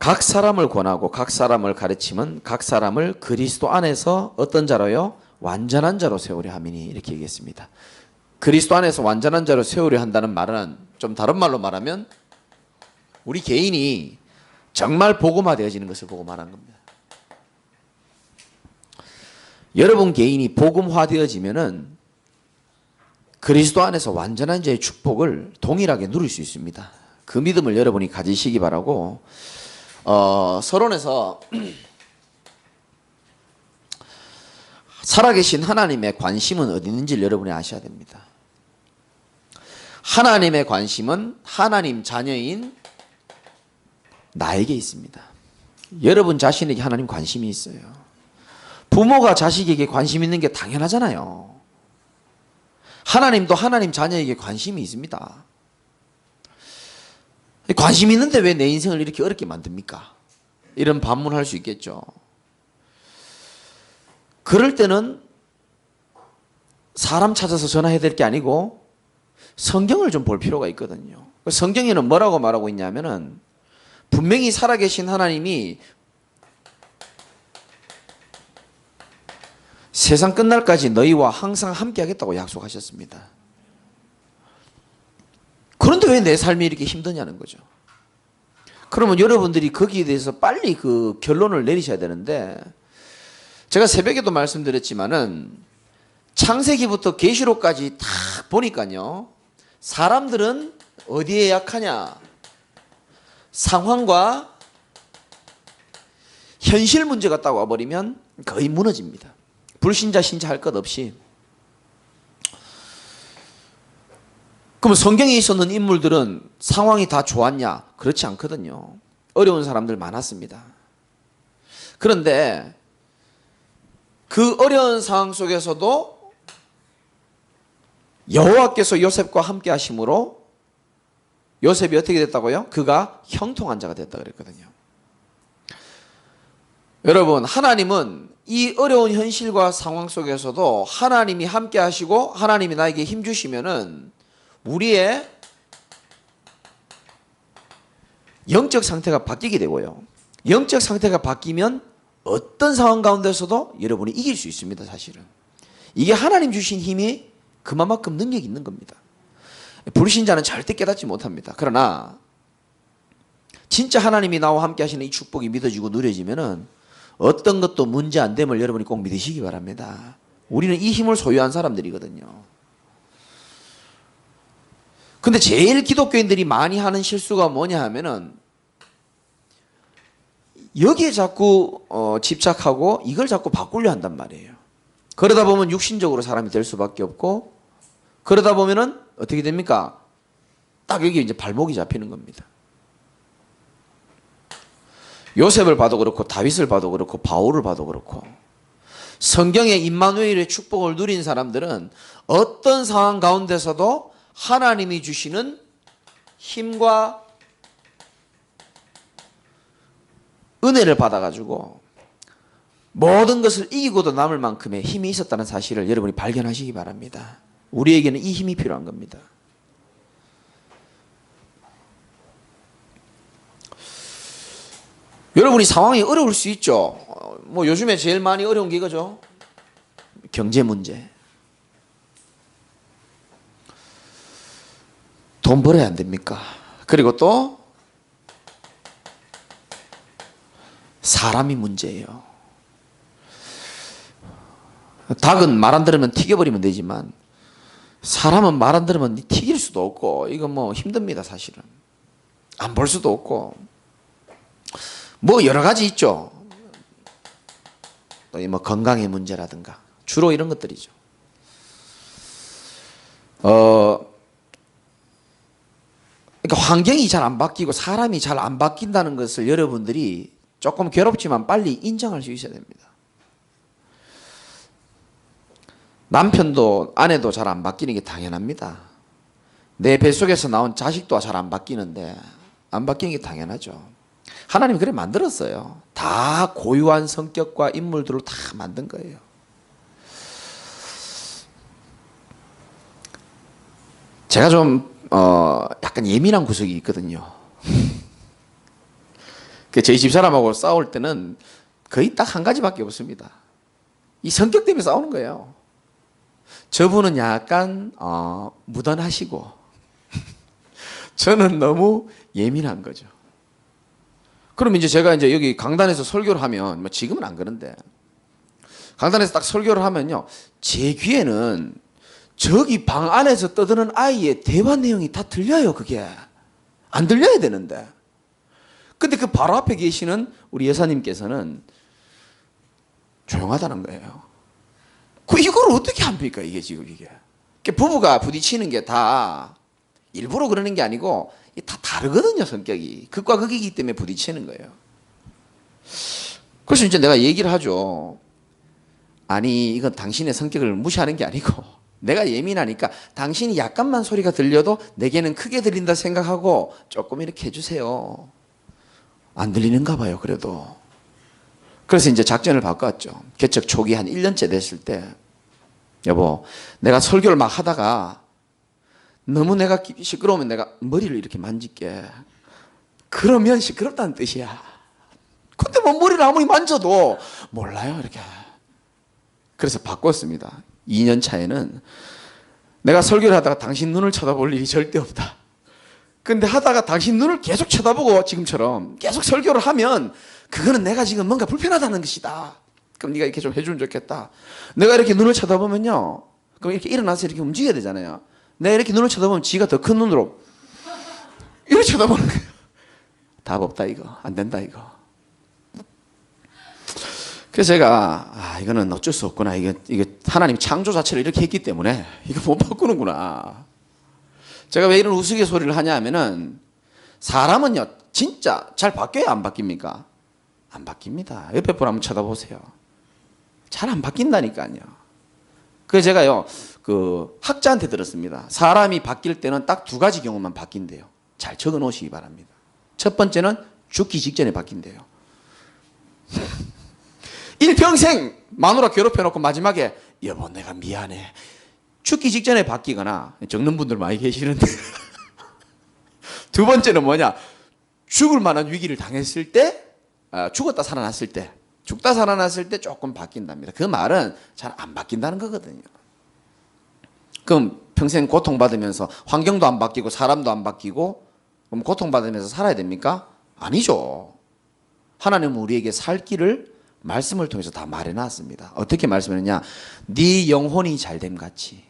각 사람을 권하고 각 사람을 가르치면 각 사람을 그리스도 안에서 어떤 자로요? 완전한 자로 세우려 함이니, 이렇게 얘기했습니다. 그리스도 안에서 완전한 자로 세우려 한다는 말은 좀 다른 말로 말하면 우리 개인이 정말 복음화되어지는 것을 보고 말한 겁니다. 여러분 개인이 복음화되어지면은 그리스도 안에서 완전한 자의 축복을 동일하게 누릴 수 있습니다. 그 믿음을 여러분이 가지시기 바라고, 서론에서 살아계신 하나님의 관심은 어디 있는지를 여러분이 아셔야 됩니다. 하나님의 관심은 하나님 자녀인 나에게 있습니다. 여러분 자신에게 하나님 관심이 있어요. 부모가 자식에게 관심 있는 게 당연하잖아요. 하나님도 하나님 자녀에게 관심이 있습니다. 관심 있는데 왜 내 인생을 이렇게 어렵게 만듭니까? 이런 반문할 수 있겠죠. 그럴 때는 사람 찾아서 전화해야 될 게 아니고 성경을 좀 볼 필요가 있거든요. 성경에는 뭐라고 말하고 있냐면은 분명히 살아계신 하나님이 세상 끝날까지 너희와 항상 함께 하겠다고 약속하셨습니다. 그런데 왜 내 삶이 이렇게 힘드냐는 거죠. 그러면 여러분들이 거기에 대해서 빨리 그 결론을 내리셔야 되는데, 제가 새벽에도 말씀드렸지만은 창세기부터 계시록까지 다 보니까요, 사람들은 어디에 약하냐? 상황과 현실 문제가 딱 와버리면 거의 무너집니다. 불신자 신자 할 것 없이. 그럼 성경에 있었는 인물들은 상황이 다 좋았냐? 그렇지 않거든요. 어려운 사람들 많았습니다. 그런데 그 어려운 상황 속에서도 여호와께서 요셉과 함께 하심으로 요셉이 어떻게 됐다고요? 그가 형통한 자가 됐다 그랬거든요. 여러분, 하나님은 이 어려운 현실과 상황 속에서도 하나님이 함께 하시고 하나님이 나에게 힘 주시면은 우리의 영적 상태가 바뀌게 되고요. 영적 상태가 바뀌면 어떤 상황 가운데서도 여러분이 이길 수 있습니다, 사실은. 이게 하나님 주신 힘이 그만큼 능력이 있는 겁니다. 불신자는 절대 깨닫지 못합니다. 그러나 진짜 하나님이 나와 함께 하시는 이 축복이 믿어지고 누려지면은 어떤 것도 문제 안 됨을 여러분이 꼭 믿으시기 바랍니다. 우리는 이 힘을 소유한 사람들이거든요. 근데 제일 기독교인들이 많이 하는 실수가 뭐냐 하면은 여기에 자꾸 집착하고 이걸 자꾸 바꾸려 한단 말이에요. 그러다 보면 육신적으로 사람이 될 수밖에 없고, 그러다 보면은 어떻게 됩니까? 딱 여기 이제 발목이 잡히는 겁니다. 요셉을 봐도 그렇고 다윗을 봐도 그렇고 바울을 봐도 그렇고, 성경의 임마누엘의 축복을 누린 사람들은 어떤 상황 가운데서도 하나님이 주시는 힘과 은혜를 받아가지고 모든 것을 이기고도 남을 만큼의 힘이 있었다는 사실을 여러분이 발견하시기 바랍니다. 우리에게는 이 힘이 필요한 겁니다. 여러분이 상황이 어려울 수 있죠. 뭐 요즘에 제일 많이 어려운 게 이거죠. 경제 문제. 돈 벌어야 안 됩니까? 그리고 또 사람이 문제예요. 닭은 말 안 들으면 튀겨버리면 되지만 사람은 말 안 들으면 튀길 수도 없고, 이거 뭐 힘듭니다, 사실은. 안 벌 수도 없고 뭐 여러 가지 있죠. 또 뭐 건강의 문제라든가 주로 이런 것들이죠. 그러니까 환경이 잘 안 바뀌고 사람이 잘 안 바뀐다는 것을 여러분들이 조금 괴롭지만 빨리 인정할 수 있어야 됩니다. 남편도 아내도 잘 안 바뀌는 게 당연합니다. 내 뱃속에서 나온 자식도 잘 안 바뀌는데 안 바뀌는 게 당연하죠. 하나님이 그래 만들었어요. 다 고유한 성격과 인물들을 다 만든 거예요. 제가 좀 약간 예민한 구석이 있거든요. 저희 집사람하고 싸울 때는 거의 딱 한 가지밖에 없습니다. 이 성격 때문에 싸우는 거예요. 저분은 약간 무던하시고 저는 너무 예민한 거죠. 그럼 이제 제가 이제 여기 강단에서 설교를 하면, 뭐 지금은 안 그런데, 강단에서 딱 설교를 하면요, 제 귀에는 저기 방 안에서 떠드는 아이의 대화 내용이 다 들려요. 그게 안 들려야 되는데, 근데 그 바로 앞에 계시는 우리 여사님께서는 조용하다는 거예요. 이걸 어떻게 합니까? 이게 지금 이게 부부가 부딪히는 게 다 일부러 그러는 게 아니고 다 다르거든요. 성격이 극과 극이기 때문에 부딪히는 거예요. 그래서 이제 내가 얘기를 하죠. 아니, 이건 당신의 성격을 무시하는 게 아니고 내가 예민하니까 당신이 약간만 소리가 들려도 내게는 크게 들린다 생각하고 조금 이렇게 해주세요. 안 들리는가 봐요. 그래도. 그래서 이제 작전을 바꿨죠. 개척 초기 한 1년째 됐을 때, 여보, 내가 설교를 막 하다가 너무 내가 시끄러우면 내가 머리를 이렇게 만질게. 그러면 시끄럽다는 뜻이야. 근데 뭐 머리를 아무리 만져도 몰라요. 이렇게. 그래서 바꿨습니다. 2년 차에는 내가 설교를 하다가 당신 눈을 쳐다볼 일이 절대 없다. 근데 하다가 당신 눈을 계속 쳐다보고 지금처럼 계속 설교를 하면 그거는 내가 지금 뭔가 불편하다는 것이다. 그럼 네가 이렇게 좀 해주면 좋겠다. 내가 이렇게 눈을 쳐다보면요, 그럼 이렇게 일어나서 이렇게 움직여야 되잖아요. 내가 이렇게 눈을 쳐다보면 지가 더 큰 눈으로 이렇게 쳐다보는 거예요. 답 없다 이거. 안 된다 이거. 그래서 제가 이거는 어쩔 수 없구나. 이게 하나님 창조 자체를 이렇게 했기 때문에 이거 못 바꾸는구나. 제가 왜 이런 우스갯소리를 하냐 하면은 사람은요 진짜 잘 바뀌어야 안 바뀝니까? 안 바뀝니다. 옆에 분 한번 쳐다보세요. 잘 안 바뀐다니까요. 그래서 제가요 그 학자한테 들었습니다. 사람이 바뀔 때는 딱 두 가지 경우만 바뀐대요. 잘 적어 놓으시기 바랍니다. 첫 번째는 죽기 직전에 바뀐대요. 일평생 마누라 괴롭혀놓고 마지막에 여보 내가 미안해. 죽기 직전에 바뀌거나 적는 분들 많이 계시는데 두 번째는 뭐냐, 죽을 만한 위기를 당했을 때, 죽었다 살아났을 때, 죽다 살아났을 때 조금 바뀐답니다. 그 말은 잘 안 바뀐다는 거거든요. 그럼 평생 고통받으면서 환경도 안 바뀌고 사람도 안 바뀌고 그럼 고통받으면서 살아야 됩니까? 아니죠. 하나님은 우리에게 살 길을 말씀을 통해서 다 말해놨습니다. 어떻게 말씀했느냐, 네 영혼이 잘됨 같이.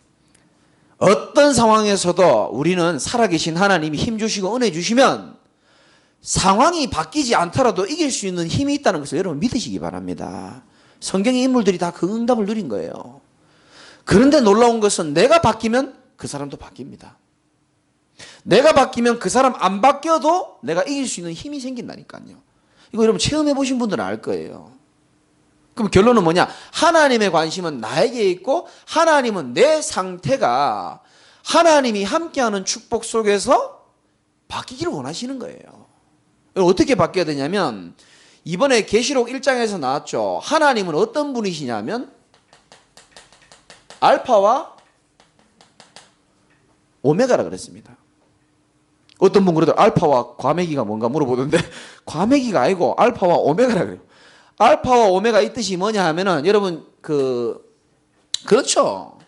어떤 상황에서도 우리는 살아계신 하나님이 힘주시고 은혜 주시면 상황이 바뀌지 않더라도 이길 수 있는 힘이 있다는 것을 여러분 믿으시기 바랍니다. 성경의 인물들이 다 그 응답을 누린 거예요. 그런데 놀라운 것은 내가 바뀌면 그 사람도 바뀝니다. 내가 바뀌면 그 사람 안 바뀌어도 내가 이길 수 있는 힘이 생긴다니까요. 이거 여러분 체험해 보신 분들은 알 거예요. 그럼 결론은 뭐냐? 하나님의 관심은 나에게 있고 하나님은 내 상태가 하나님이 함께하는 축복 속에서 바뀌기를 원하시는 거예요. 어떻게 바뀌어야 되냐면 이번에 계시록 1장에서 나왔죠. 하나님은 어떤 분이시냐면 알파와 오메가라 그랬습니다. 어떤 분 그러더라고요. 알파와 과메기가 뭔가 물어보던데 과메기가 아니고 알파와 오메가라 그래요. 알파와 오메가 이 뜻이 뭐냐 하면은 여러분 그렇죠.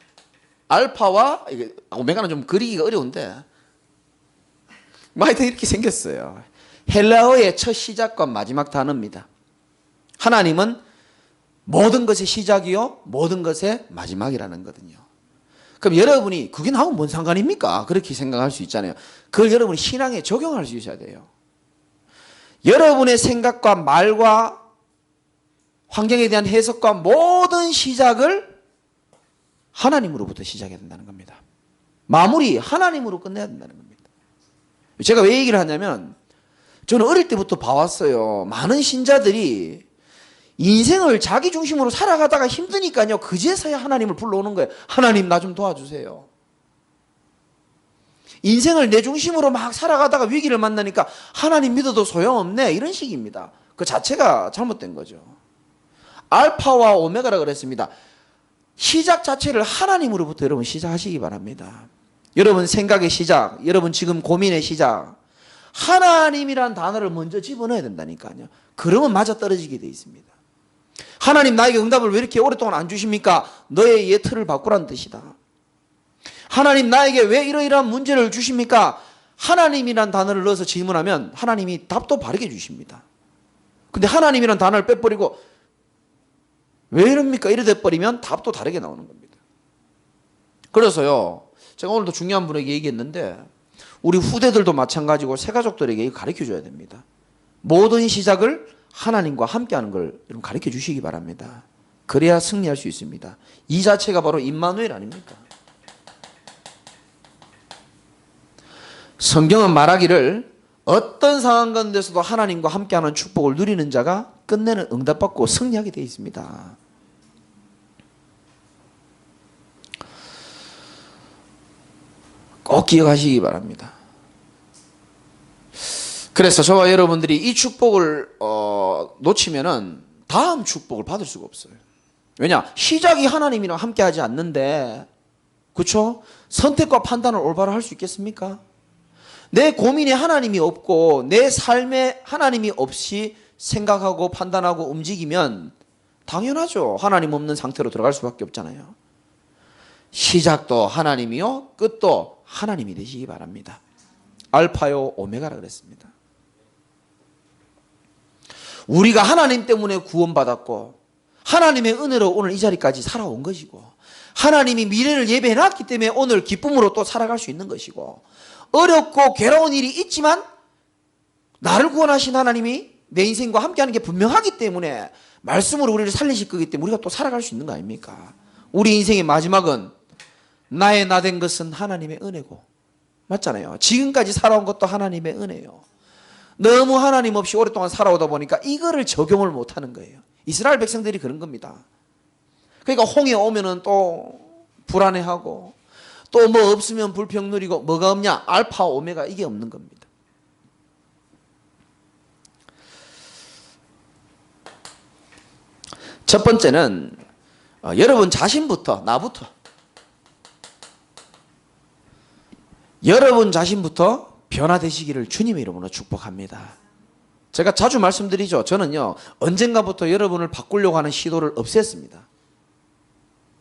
알파와 오메가는 좀 그리기가 어려운데 하여튼 이렇게 생겼어요. 헬라어의 첫 시작과 마지막 단어입니다. 하나님은 모든 것의 시작이요 모든 것의 마지막이라는 거거든요. 그럼 여러분이 그게 나하고 뭔 상관입니까? 그렇게 생각할 수 있잖아요. 그걸 여러분이 신앙에 적용할 수 있어야 돼요. 여러분의 생각과 말과 환경에 대한 해석과 모든 시작을 하나님으로부터 시작해야 된다는 겁니다. 마무리 하나님으로 끝내야 된다는 겁니다. 제가 왜 얘기를 하냐면 저는 어릴 때부터 봐왔어요. 많은 신자들이 인생을 자기 중심으로 살아가다가 힘드니까요. 그제서야 하나님을 불러오는 거예요. 하나님 나 좀 도와주세요. 인생을 내 중심으로 막 살아가다가 위기를 만나니까 하나님 믿어도 소용없네. 이런 식입니다. 그 자체가 잘못된 거죠. 알파와 오메가라 그랬습니다. 시작 자체를 하나님으로부터 여러분 시작하시기 바랍니다. 여러분 생각의 시작, 여러분 지금 고민의 시작, 하나님이란 단어를 먼저 집어넣어야 된다니까요. 그러면 맞아떨어지게 돼 있습니다. 하나님 나에게 응답을 왜 이렇게 오랫동안 안 주십니까? 너의 예틀을 바꾸라는 뜻이다. 하나님 나에게 왜 이러이러한 문제를 주십니까? 하나님이란 단어를 넣어서 질문하면 하나님이 답도 바르게 주십니다. 근데 하나님이란 단어를 빼버리고 왜 이럽니까? 이래 돼버리면 답도 다르게 나오는 겁니다. 그래서요, 제가 오늘도 중요한 분에게 얘기했는데 우리 후대들도 마찬가지고 새가족들에게 가르쳐 줘야 됩니다. 모든 시작을 하나님과 함께하는 걸 여러분 가르쳐 주시기 바랍니다. 그래야 승리할 수 있습니다. 이 자체가 바로 임마누엘 아닙니까? 성경은 말하기를 어떤 상황 가운데서도 하나님과 함께하는 축복을 누리는 자가 끝내는 응답받고 승리하게 되어 있습니다. 꼭 기억하시기 바랍니다. 그래서 저와 여러분들이 이 축복을 놓치면은 다음 축복을 받을 수가 없어요. 왜냐? 시작이 하나님이랑 함께하지 않는데, 그렇죠? 선택과 판단을 올바로 할 수 있겠습니까? 내 고민에 하나님이 없고 내 삶에 하나님이 없이 생각하고 판단하고 움직이면 당연하죠. 하나님 없는 상태로 들어갈 수밖에 없잖아요. 시작도 하나님이요, 끝도 하나님이 되시기 바랍니다. 알파요 오메가라 그랬습니다. 우리가 하나님 때문에 구원받았고 하나님의 은혜로 오늘 이 자리까지 살아온 것이고 하나님이 미래를 예배해놨기 때문에 오늘 기쁨으로 또 살아갈 수 있는 것이고 어렵고 괴로운 일이 있지만 나를 구원하신 하나님이 내 인생과 함께하는 게 분명하기 때문에 말씀으로 우리를 살리실 거기 때문에 우리가 또 살아갈 수 있는 거 아닙니까? 우리 인생의 마지막은 나의 나 된 것은 하나님의 은혜고, 맞잖아요. 지금까지 살아온 것도 하나님의 은혜예요. 너무 하나님 없이 오랫동안 살아오다 보니까 이거를 적용을 못하는 거예요. 이스라엘 백성들이 그런 겁니다. 그러니까 홍해 오면은 또 불안해하고 또 뭐 없으면 불평 누리고, 뭐가 없냐? 알파 오메가, 이게 없는 겁니다. 첫 번째는 여러분 자신부터, 나부터, 여러분 자신부터 변화되시기를 주님의 이름으로 축복합니다. 제가 자주 말씀드리죠. 저는요, 언젠가부터 여러분을 바꾸려고 하는 시도를 없앴습니다.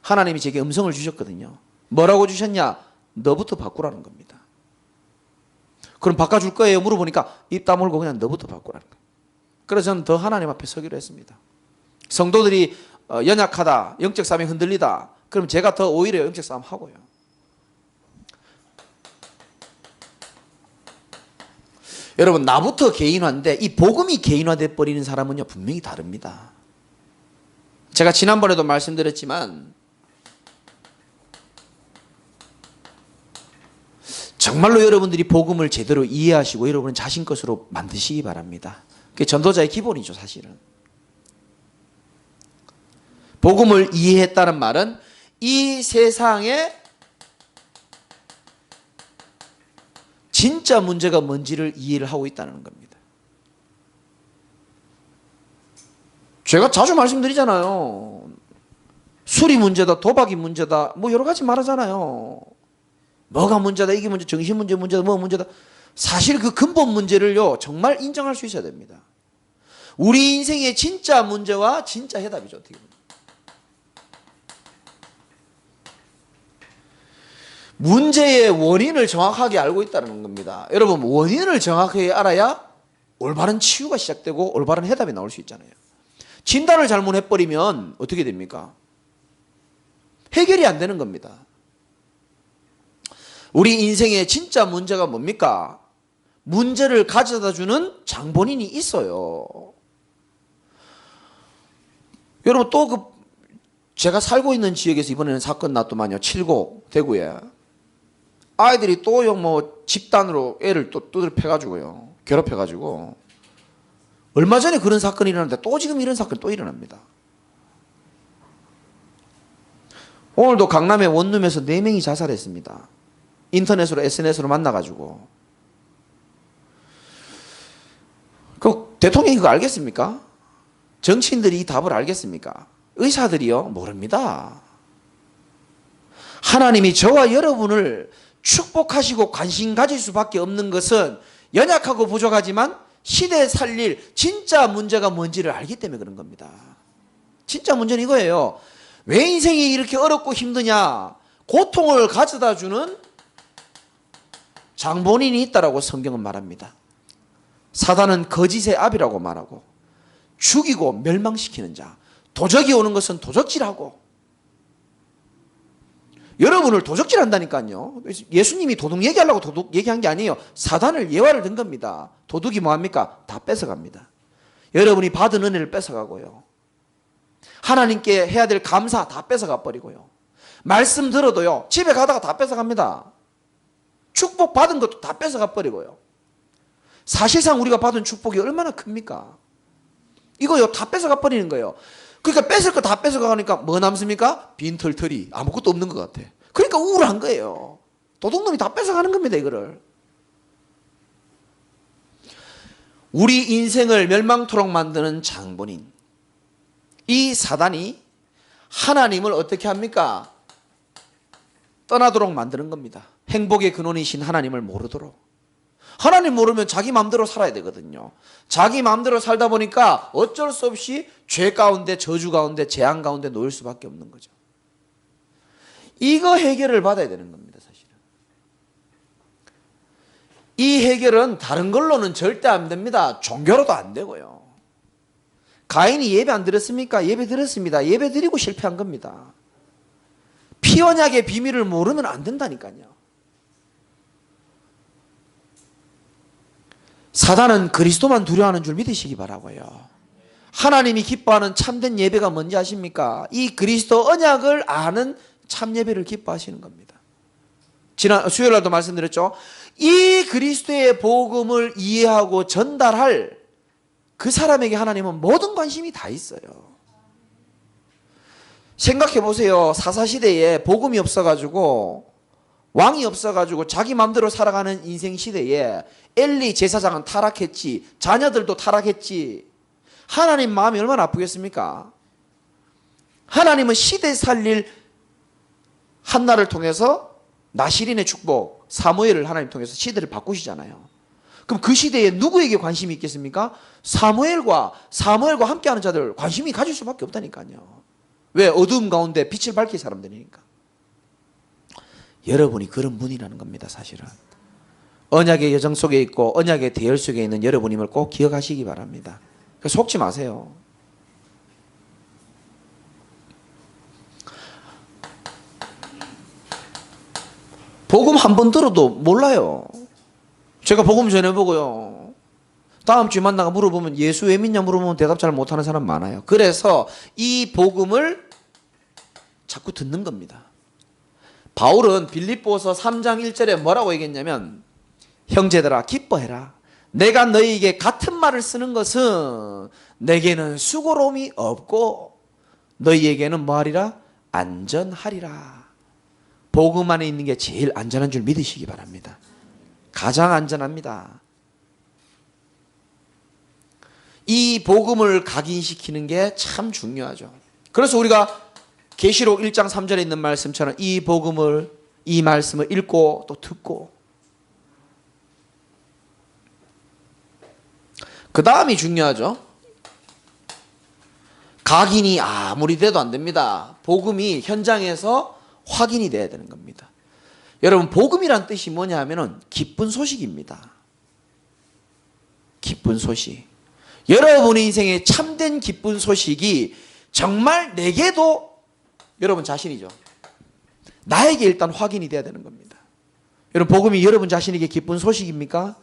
하나님이 제게 음성을 주셨거든요. 뭐라고 주셨냐? 너부터 바꾸라는 겁니다. 그럼 바꿔줄 거예요? 물어보니까 입 다물고 그냥 너부터 바꾸라는 거예요. 그래서 저는 더 하나님 앞에 서기로 했습니다. 성도들이 연약하다, 영적 싸움에 흔들리다, 그럼 제가 더 오히려 영적 싸움 하고요. 여러분, 나부터 개인화인데 이 복음이 개인화돼 버리는 사람은요 분명히 다릅니다. 제가 지난번에도 말씀드렸지만 정말로 여러분들이 복음을 제대로 이해하시고 여러분은 자신 것으로 만드시기 바랍니다. 그게 전도자의 기본이죠, 사실은. 복음을 이해했다는 말은 이 세상에 진짜 문제가 뭔지를 이해를 하고 있다는 겁니다. 제가 자주 말씀드리잖아요. 술이 문제다, 도박이 문제다, 뭐 여러 가지 말하잖아요. 뭐가 문제다, 이게 문제, 정신 문제다, 뭐 문제다. 사실 그 근본 문제를요 정말 인정할 수 있어야 됩니다. 우리 인생의 진짜 문제와 진짜 해답이죠, 어떻게 보면. 문제의 원인을 정확하게 알고 있다는 겁니다. 여러분, 원인을 정확하게 알아야 올바른 치유가 시작되고 올바른 해답이 나올 수 있잖아요. 진단을 잘못해버리면 어떻게 됩니까? 해결이 안 되는 겁니다. 우리 인생의 진짜 문제가 뭡니까? 문제를 가져다주는 장본인이 있어요. 여러분, 또 제가 살고 있는 지역에서 이번에는 사건 났더만요. 칠곡 대구에 아이들이 또요 뭐 집단으로 애를 또 두들펴가지고요, 괴롭혀가지고. 얼마 전에 그런 사건이 일어났는데 또 지금 이런 사건이 또 일어납니다. 오늘도 강남의 원룸에서 4명이 자살했습니다. 인터넷으로, SNS로 만나가지고. 그 대통령이 그거 알겠습니까? 정치인들이 이 답을 알겠습니까? 의사들이요? 모릅니다. 하나님이 저와 여러분을 축복하시고 관심 가질 수밖에 없는 것은 연약하고 부족하지만 시대에 살릴 진짜 문제가 뭔지를 알기 때문에 그런 겁니다. 진짜 문제는 이거예요. 왜 인생이 이렇게 어렵고 힘드냐? 고통을 가져다 주는 장본인이 있다라고 성경은 말합니다. 사단은 거짓의 압이라고 말하고, 죽이고 멸망시키는 자, 도적이 오는 것은 도적질하고, 여러분을 도적질한다니까요. 예수님이 도둑 얘기하려고 도둑 얘기한 게 아니에요. 사단을 예화를 든 겁니다. 도둑이 뭐합니까? 다 뺏어갑니다. 여러분이 받은 은혜를 뺏어가고요. 하나님께 해야 될 감사 다 뺏어가 버리고요. 말씀 들어도요, 집에 가다가 다 뺏어갑니다. 축복 받은 것도 다 뺏어가 버리고요. 사실상 우리가 받은 축복이 얼마나 큽니까? 이거요, 다 뺏어가 버리는 거예요. 그러니까 뺏을 거 다 뺏어가니까 뭐 남습니까? 빈털터리, 아무것도 없는 것 같아. 그러니까 우울한 거예요. 도둑놈이 다 뺏어가는 겁니다, 이거를. 우리 인생을 멸망토록 만드는 장본인, 이 사단이 하나님을 어떻게 합니까? 떠나도록 만드는 겁니다. 행복의 근원이신 하나님을 모르도록. 하나님 모르면 자기 마음대로 살아야 되거든요. 자기 마음대로 살다 보니까 어쩔 수 없이 죄 가운데, 저주 가운데, 재앙 가운데 놓일 수밖에 없는 거죠. 이거 해결을 받아야 되는 겁니다, 사실은. 이 해결은 다른 걸로는 절대 안 됩니다. 종교로도 안 되고요. 가인이 예배 안 드렸습니까? 예배 드렸습니다. 예배 드리고 실패한 겁니다. 피 언약의 비밀을 모르면 안 된다니까요. 사단은 그리스도만 두려워하는 줄 믿으시기 바라고요. 하나님이 기뻐하는 참된 예배가 뭔지 아십니까? 이 그리스도 언약을 아는 참 예배를 기뻐하시는 겁니다. 지난 수요일날도 말씀드렸죠. 이 그리스도의 복음을 이해하고 전달할 그 사람에게 하나님은 모든 관심이 다 있어요. 생각해 보세요. 사사시대에 복음이 없어가지고, 왕이 없어가지고 자기 마음대로 살아가는 인생 시대에 엘리 제사장은 타락했지, 자녀들도 타락했지. 하나님 마음이 얼마나 아프겠습니까? 하나님은 시대 살릴 한나를 통해서 나시린의 축복, 사무엘을 하나님 통해서 시대를 바꾸시잖아요. 그럼 그 시대에 누구에게 관심이 있겠습니까? 사무엘과 함께하는 자들 관심이 가질 수밖에 없다니까요. 왜? 어두움 가운데 빛을 밝힐 사람들이니까. 여러분이 그런 분이라는 겁니다, 사실은. 언약의 여정 속에 있고 언약의 대열 속에 있는 여러분임을 꼭 기억하시기 바랍니다. 속지 마세요. 복음 한 번 들어도 몰라요. 제가 복음 전해보고요, 다음 주에 만나가 물어보면 예수 왜 믿냐 물어보면 대답 잘 못하는 사람 많아요. 그래서 이 복음을 자꾸 듣는 겁니다. 바울은 빌립보서 3장 1절에 뭐라고 얘기했냐면, 형제들아 기뻐해라. 내가 너희에게 같은 말을 쓰는 것은 내게는 수고로움이 없고 너희에게는 뭐하리라? 안전하리라. 복음 안에 있는 게 제일 안전한 줄 믿으시기 바랍니다. 가장 안전합니다. 이 복음을 각인시키는 게 참 중요하죠. 그래서 우리가 계시록 1장 3절에 있는 말씀처럼 이 복음을, 이 말씀을 읽고 또 듣고, 그 다음이 중요하죠. 각인이 아무리 돼도 안 됩니다. 복음이 현장에서 확인이 돼야 되는 겁니다. 여러분, 복음이란 뜻이 뭐냐 하면은 기쁜 소식입니다. 기쁜 소식. 여러분의 인생에 참된 기쁜 소식이 정말 내게도, 여러분 자신이죠, 나에게 일단 확인이 돼야 되는 겁니다. 여러분, 복음이 여러분 자신에게 기쁜 소식입니까?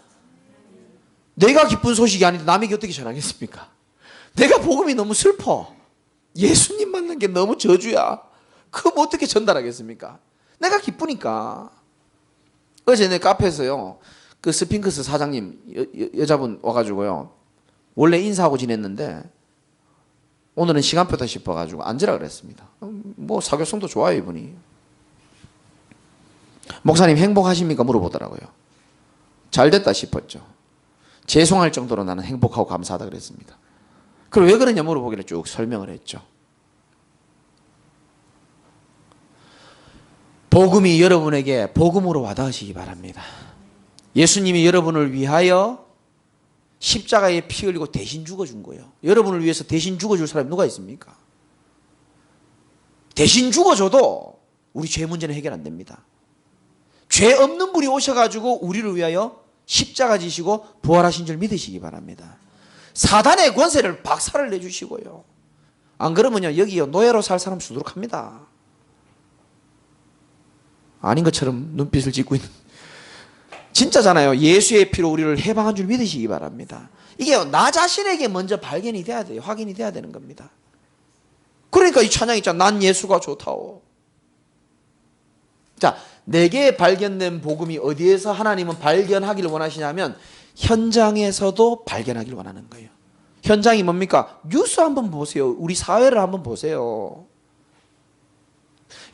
내가 기쁜 소식이 아닌데 남에게 어떻게 전하겠습니까? 내가 복음이 너무 슬퍼, 예수님 만난 게 너무 저주야, 그럼 어떻게 전달하겠습니까? 내가 기쁘니까. 어제 내 카페에서요, 그 스핑크스 사장님 여자분 와가지고요, 원래 인사하고 지냈는데 오늘은 시간표다 싶어가지고 앉으라 그랬습니다. 뭐 사교성도 좋아요 이분이. 목사님 행복하십니까? 물어보더라고요. 잘됐다 싶었죠. 죄송할 정도로 나는 행복하고 감사하다 그랬습니다. 그럼 왜 그러냐 물어보길래 쭉 설명을 했죠. 복음이 여러분에게 복음으로 와닿으시기 바랍니다. 예수님이 여러분을 위하여 십자가에 피 흘리고 대신 죽어준 거예요. 여러분을 위해서 대신 죽어줄 사람이 누가 있습니까? 대신 죽어줘도 우리 죄 문제는 해결 안 됩니다. 죄 없는 분이 오셔가지고 우리를 위하여 십자가 지시고 부활하신 줄 믿으시기 바랍니다. 사단의 권세를 박살을 내주시고요. 안 그러면요, 여기요, 노예로 살 사람 수두룩합니다. 아닌 것처럼 눈빛을 짓고 있는. 진짜잖아요. 예수의 피로 우리를 해방한 줄 믿으시기 바랍니다. 이게 나 자신에게 먼저 발견이 돼야 돼요. 확인이 돼야 되는 겁니다. 그러니까 이 찬양 있잖아. 난 예수가 좋다오. 자, 내게 발견된 복음이 어디에서 하나님은 발견하기를 원하시냐면 현장에서도 발견하기를 원하는 거예요. 현장이 뭡니까? 뉴스 한번 보세요. 우리 사회를 한번 보세요.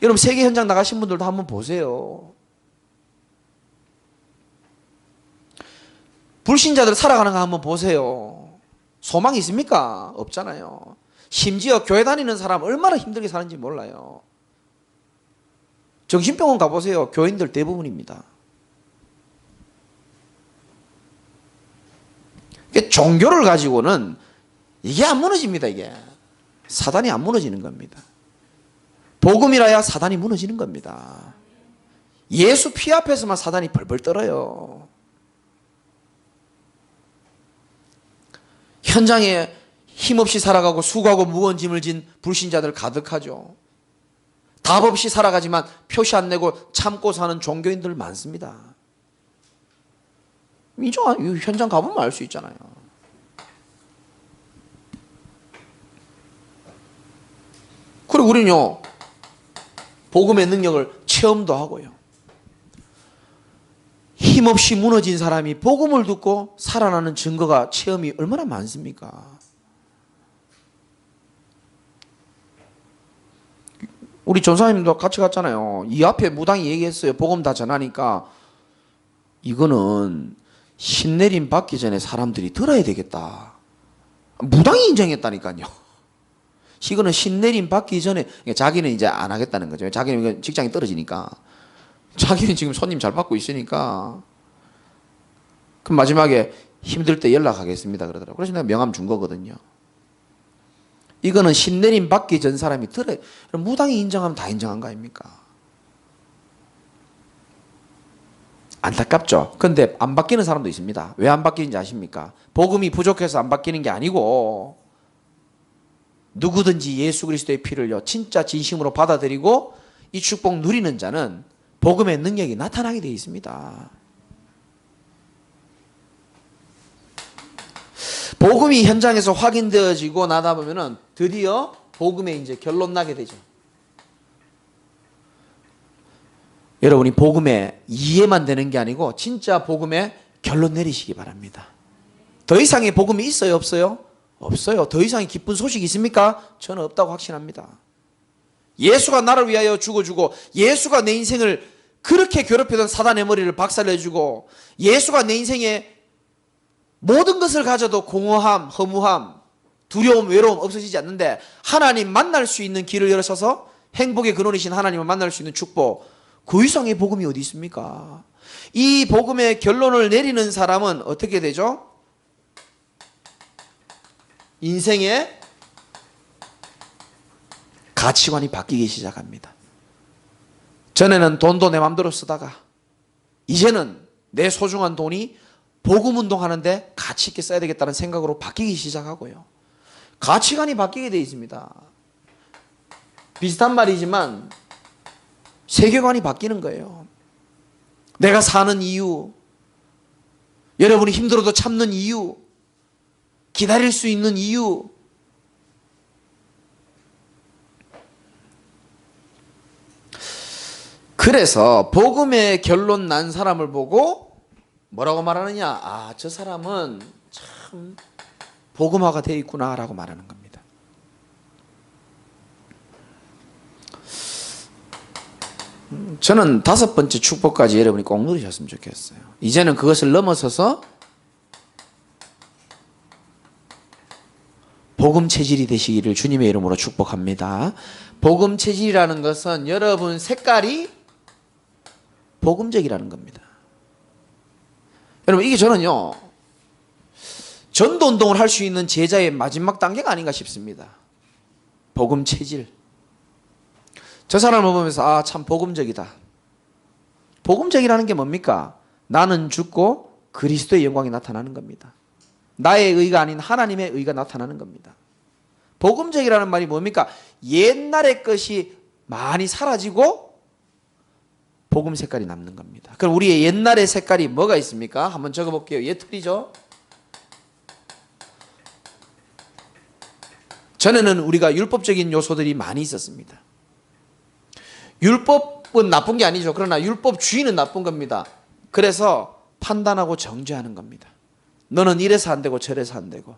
여러분 세계 현장 나가신 분들도 한번 보세요. 불신자들 살아가는 거 한번 보세요. 소망이 있습니까? 없잖아요. 심지어 교회 다니는 사람 얼마나 힘들게 사는지 몰라요. 정신병원 가보세요. 교인들 대부분입니다. 종교를 가지고는 이게 안 무너집니다. 이게 사단이 안 무너지는 겁니다. 복음이라야 사단이 무너지는 겁니다. 예수 피 앞에서만 사단이 벌벌 떨어요. 현장에 힘없이 살아가고 수고하고 무거운 짐을 진 불신자들 가득하죠. 답 없이 살아가지만 표시 안 내고 참고 사는 종교인들 많습니다. 현장 가보면 알 수 있잖아요. 그리고 우리는요, 복음의 능력을 체험도 하고요. 힘없이 무너진 사람이 복음을 듣고 살아나는 증거가 체험이 얼마나 많습니까? 우리 전사님도 같이 갔잖아요. 이 앞에 무당이 얘기했어요. 복음 다 전하니까 이거는 신내림 받기 전에 사람들이 들어야 되겠다. 무당이 인정했다니까요. 이거는 신내림 받기 전에, 자기는 이제 안 하겠다는 거죠. 자기는 직장이 떨어지니까. 자기는 지금 손님 잘 받고 있으니까. 그럼 마지막에 힘들 때 연락하겠습니다 그러더라고요. 그래서 내가 명함 준 거거든요. 이거는 신내림 받기 전 사람이 들어요. 무당이 인정하면 다 인정한 거 아닙니까? 안타깝죠. 그런데 안 바뀌는 사람도 있습니다. 왜 안 바뀌는지 아십니까? 복음이 부족해서 안 바뀌는 게 아니고 누구든지 예수 그리스도의 피를요 진짜 진심으로 받아들이고 이 축복 누리는 자는 복음의 능력이 나타나게 되어 있습니다. 복음이 현장에서 확인되어지고 나다 보면은 드디어 복음에 이제 결론 나게 되죠. 여러분이 복음에 이해만 되는 게 아니고 진짜 복음에 결론 내리시기 바랍니다. 더 이상의 복음이 있어요, 없어요? 없어요. 더 이상의 기쁜 소식이 있습니까? 저는 없다고 확신합니다. 예수가 나를 위하여 죽어주고 예수가 내 인생을 그렇게 괴롭히던 사단의 머리를 박살내주고 예수가 내 인생에 모든 것을 가져도 공허함, 허무함, 두려움, 외로움 없어지지 않는데 하나님 만날 수 있는 길을 열어서서 행복의 근원이신 하나님을 만날 수 있는 축복, 그 이상의 복음이 어디 있습니까? 이 복음의 결론을 내리는 사람은 어떻게 되죠? 인생의 가치관이 바뀌기 시작합니다. 전에는 돈도 내 맘대로 쓰다가 이제는 내 소중한 돈이 복음 운동하는데 가치 있게 써야 되겠다는 생각으로 바뀌기 시작하고요. 가치관이 바뀌게 되어 있습니다. 비슷한 말이지만 세계관이 바뀌는 거예요. 내가 사는 이유, 여러분이 힘들어도 참는 이유, 기다릴 수 있는 이유, 그래서 복음의 결론 난 사람을 보고 뭐라고 말하느냐? 아, 저 사람은 참 복음화가 되어 있구나라고 말하는 겁니다. 저는 5번째 축복까지 여러분이 꼭 누리셨으면 좋겠어요. 이제는 그것을 넘어서서 복음 체질이 되시기를 주님의 이름으로 축복합니다. 복음 체질이라는 것은 여러분 색깔이 복음적이라는 겁니다. 여러분 이게 저는요 전도 운동을 할 수 있는 제자의 마지막 단계가 아닌가 싶습니다. 복음 체질. 저 사람을 보면서 아 참 복음적이다. 복음적이라는 게 뭡니까? 나는 죽고 그리스도의 영광이 나타나는 겁니다. 나의 의가 아닌 하나님의 의가 나타나는 겁니다. 복음적이라는 말이 뭡니까? 옛날의 것이 많이 사라지고 복음 색깔이 남는 겁니다. 그럼 우리의 옛날의 색깔이 뭐가 있습니까? 한번 적어볼게요. 예틀이죠. 전에는 우리가 율법적인 요소들이 많이 있었습니다. 율법은 나쁜 게 아니죠. 그러나 율법주의는 나쁜 겁니다. 그래서 판단하고 정죄하는 겁니다. 너는 이래서 안 되고 저래서 안 되고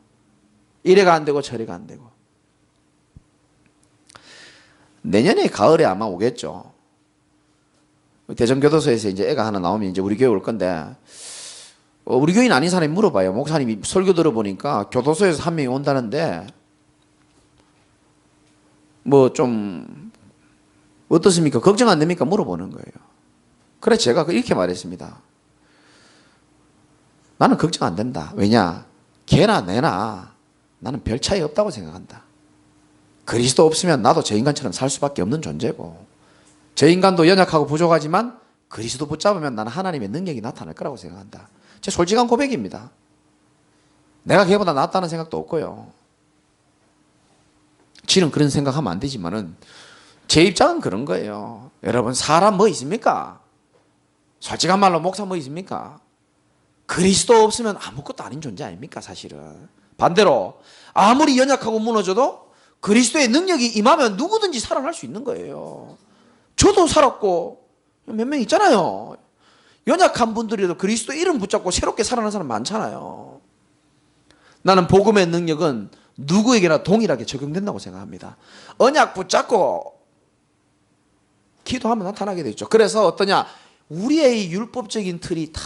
이래가 안 되고 저래가 안 되고. 내년에 가을에 아마 오겠죠. 대전교도소에서 이제 애가 하나 나오면 이제 우리 교회 올 건데 우리 교인 아닌 사람이 물어봐요. 목사님이 설교 들어보니까 교도소에서 한 명이 온다는데 뭐 좀 어떻습니까? 걱정 안 됩니까? 물어보는 거예요. 그래 제가 이렇게 말했습니다. 나는 걱정 안 된다. 왜냐? 걔나 내나 나는 별 차이 없다고 생각한다. 그리스도 없으면 나도 저 인간처럼 살 수밖에 없는 존재고 저 인간도 연약하고 부족하지만 그리스도 붙잡으면 나는 하나님의 능력이 나타날 거라고 생각한다. 제 솔직한 고백입니다. 내가 걔보다 낫다는 생각도 없고요. 지는 그런 생각하면 안 되지만은 제 입장은 그런 거예요. 여러분 사람 뭐 있습니까? 솔직한 말로 목사 뭐 있습니까? 그리스도 없으면 아무것도 아닌 존재 아닙니까 사실은. 반대로 아무리 연약하고 무너져도 그리스도의 능력이 임하면 누구든지 살아날 수 있는 거예요. 저도 살았고 몇 명 있잖아요. 연약한 분들이라도 그리스도 이름 붙잡고 새롭게 살아나는 사람 많잖아요. 나는 복음의 능력은 누구에게나 동일하게 적용된다고 생각합니다. 언약 붙잡고 기도하면 나타나게 되죠. 그래서 어떠냐? 우리의 율법적인 틀이 다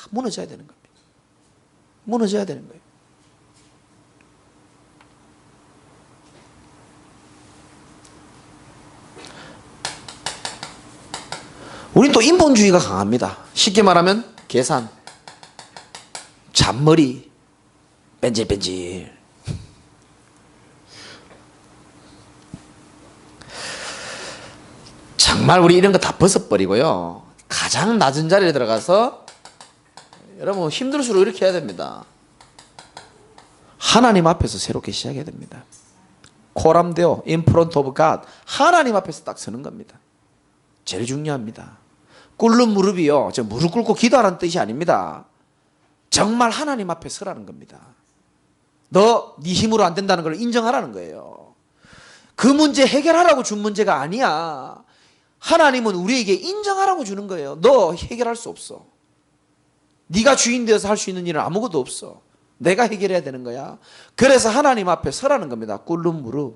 무너져야 되는 겁니다. 무너져야 되는 거예요. 우린 또 인본주의가 강합니다. 쉽게 말하면 계산, 잔머리, 뺀질뺀질. 정말 우리 이런 거 다 벗어버리고요. 가장 낮은 자리에 들어가서 여러분 힘들수록 이렇게 해야 됩니다. 하나님 앞에서 새롭게 시작해야 됩니다. 코람데오, in front of God. 하나님 앞에서 딱 서는 겁니다. 제일 중요합니다. 꿇는 무릎이요. 저 무릎 꿇고 기도하라는 뜻이 아닙니다. 정말 하나님 앞에 서라는 겁니다. 너 네 힘으로 안 된다는 걸 인정하라는 거예요. 그 문제 해결하라고 준 문제가 아니야. 하나님은 우리에게 인정하라고 주는 거예요. 너 해결할 수 없어. 네가 주인 되어서 할 수 있는 일은 아무것도 없어. 내가 해결해야 되는 거야. 그래서 하나님 앞에 서라는 겁니다. 꿇는 무릎.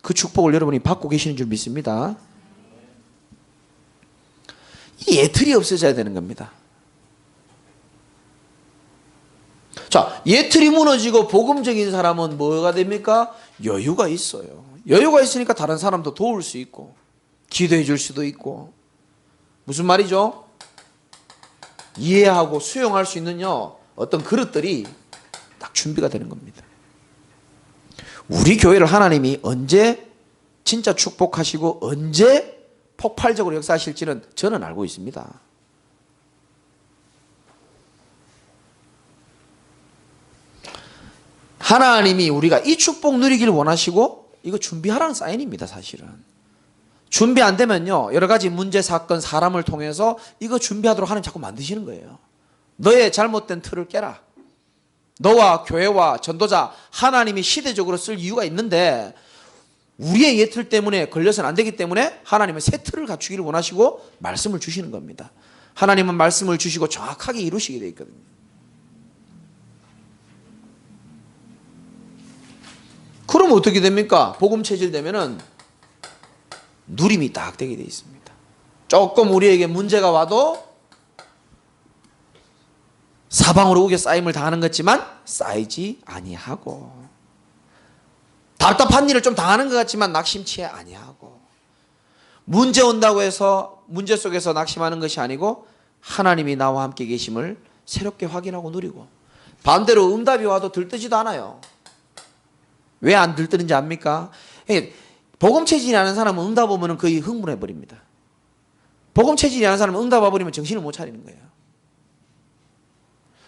그 축복을 여러분이 받고 계시는 줄 믿습니다. 이 예틀이 없어져야 되는 겁니다. 자, 예틀이 무너지고 복음적인 사람은 뭐가 됩니까? 여유가 있어요. 여유가 있으니까 다른 사람도 도울 수 있고 기도해 줄 수도 있고. 무슨 말이죠? 이해하고 수용할 수 있는 어떤 그릇들이 딱 준비가 되는 겁니다. 우리 교회를 하나님이 언제 진짜 축복하시고 언제 폭발적으로 역사하실지는 저는 알고 있습니다. 하나님이 우리가 이 축복 누리기를 원하시고 이거 준비하라는 사인입니다. 사실은 준비 안 되면요 여러 가지 문제 사건 사람을 통해서 이거 준비하도록 하나님 자꾸 만드시는 거예요. 너의 잘못된 틀을 깨라. 너와 교회와 전도자 하나님이 시대적으로 쓸 이유가 있는데 우리의 예틀 때문에 걸려서는 안 되기 때문에 하나님은 새 틀을 갖추기를 원하시고 말씀을 주시는 겁니다. 하나님은 말씀을 주시고 정확하게 이루시게 되어 있거든요. 그럼 어떻게 됩니까? 복음 체질 되면은 누림이 딱 되게 되어 있습니다. 조금 우리에게 문제가 와도 사방으로 우겨 쌓임을 당하는 것지만 쌓이지 아니하고, 답답한 일을 좀 당하는 것 같지만 낙심치 아니하고, 문제 온다고 해서 문제 속에서 낙심하는 것이 아니고 하나님이 나와 함께 계심을 새롭게 확인하고 누리고, 반대로 응답이 와도 들뜨지도 않아요. 왜 안 들뜨는지 압니까? 복음 체질이 아는 사람은 응답 오면 거의 흥분해 버립니다. 복음 체질이 아는 사람은 응답 와버리면 정신을 못 차리는 거예요.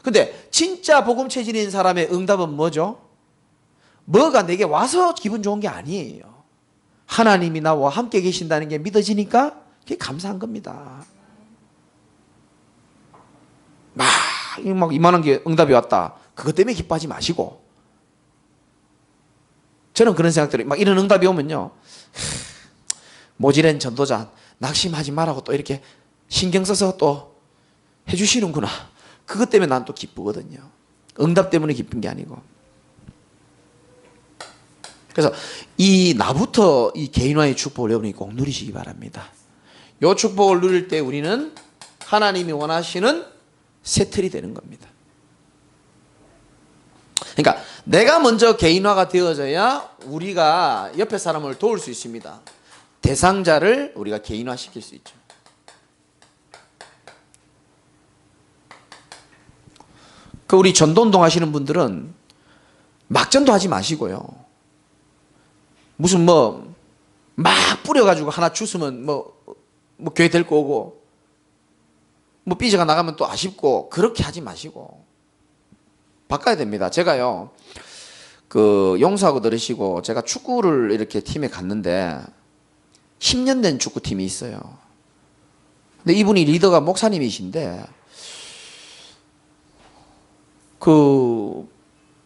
근데 진짜 복음 체질인 사람의 응답은 뭐죠? 뭐가 내게 와서 기분 좋은 게 아니에요. 하나님이 나와 함께 계신다는 게 믿어지니까 그게 감사한 겁니다. 막 이만한 게 응답이 왔다. 그것 때문에 기뻐하지 마시고. 저는 그런 생각들이 막 이런 응답이 오면요. 모질한 전도자 낙심하지 말라고 또 이렇게 신경 써서 또 해주시는구나. 그것 때문에 난 또 기쁘거든요. 응답 때문에 기쁜 게 아니고. 그래서 이 나부터 이 개인화의 축복을 여러분이 꼭 누리시기 바랍니다. 이 축복을 누릴 때 우리는 하나님이 원하시는 세틀이 되는 겁니다. 그러니까 내가 먼저 개인화가 되어져야 우리가 옆에 사람을 도울 수 있습니다. 대상자를 우리가 개인화시킬 수 있죠. 그 우리 전도운동 하시는 분들은 막전도 하지 마시고요. 무슨 막 뿌려가지고 하나 주스면 교회 데리고 오고 삐져가 나가면 또 아쉽고 그렇게 하지 마시고 바꿔야 됩니다. 제가요 그 용서하고 들으시고 제가 축구를 이렇게 팀에 갔는데 10년 된 축구팀이 있어요. 근데 이분이 리더가 목사님이신데 그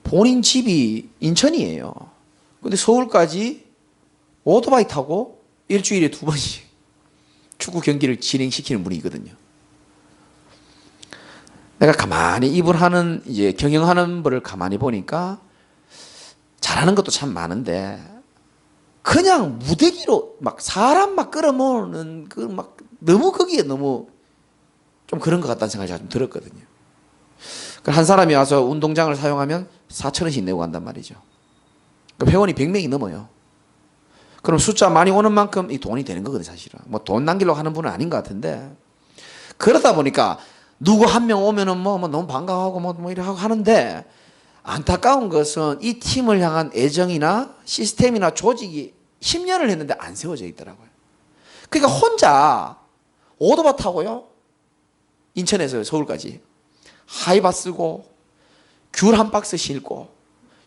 본인 집이 인천이에요. 근데 서울까지 오토바이 타고 일주일에 2번씩 축구 경기를 진행시키는 분이거든요. 내가 가만히 이분 하는 이제 경영하는 분을 가만히 보니까 잘하는 것도 참 많은데 그냥 무대기로 막 사람 막 끌어모으는 그 막 너무 거기에 너무 좀 그런 것 같다는 생각이 제가 좀 들었거든요. 한 사람이 와서 운동장을 사용하면 4,000원씩 내고 간단 말이죠. 회원이 100명이 넘어요. 그럼 숫자 많이 오는 만큼 이 돈이 되는 거거든요, 사실은. 돈 남기려고 하는 분은 아닌 것 같은데. 그러다 보니까 누구 한 명 오면은 너무 반가워하고 이렇게 하고 하는데 안타까운 것은 이 팀을 향한 애정이나 시스템이나 조직이 10년을 했는데 안 세워져 있더라고요. 그러니까 혼자 오토바이 타고요. 인천에서 서울까지. 하이바 쓰고 귤 한 박스 싣고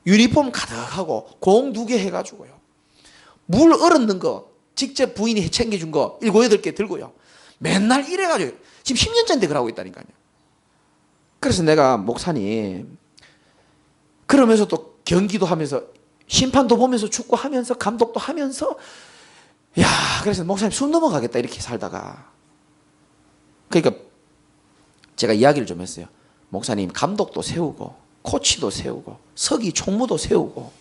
유니폼 가득하고 공 2개 해가지고요. 물 얼었는 거 직접 부인이 챙겨준 거 7, 8개 들고요. 맨날 이래가지고 지금 10년째인데 그러고 있다니까요. 그래서 내가 목사님 그러면서 또 경기도 하면서 심판도 보면서 축구하면서 감독도 하면서 그래서 목사님 숨 넘어가겠다 이렇게 살다가 그러니까 제가 이야기를 좀 했어요. 목사님 감독도 세우고 코치도 세우고 서기 총무도 세우고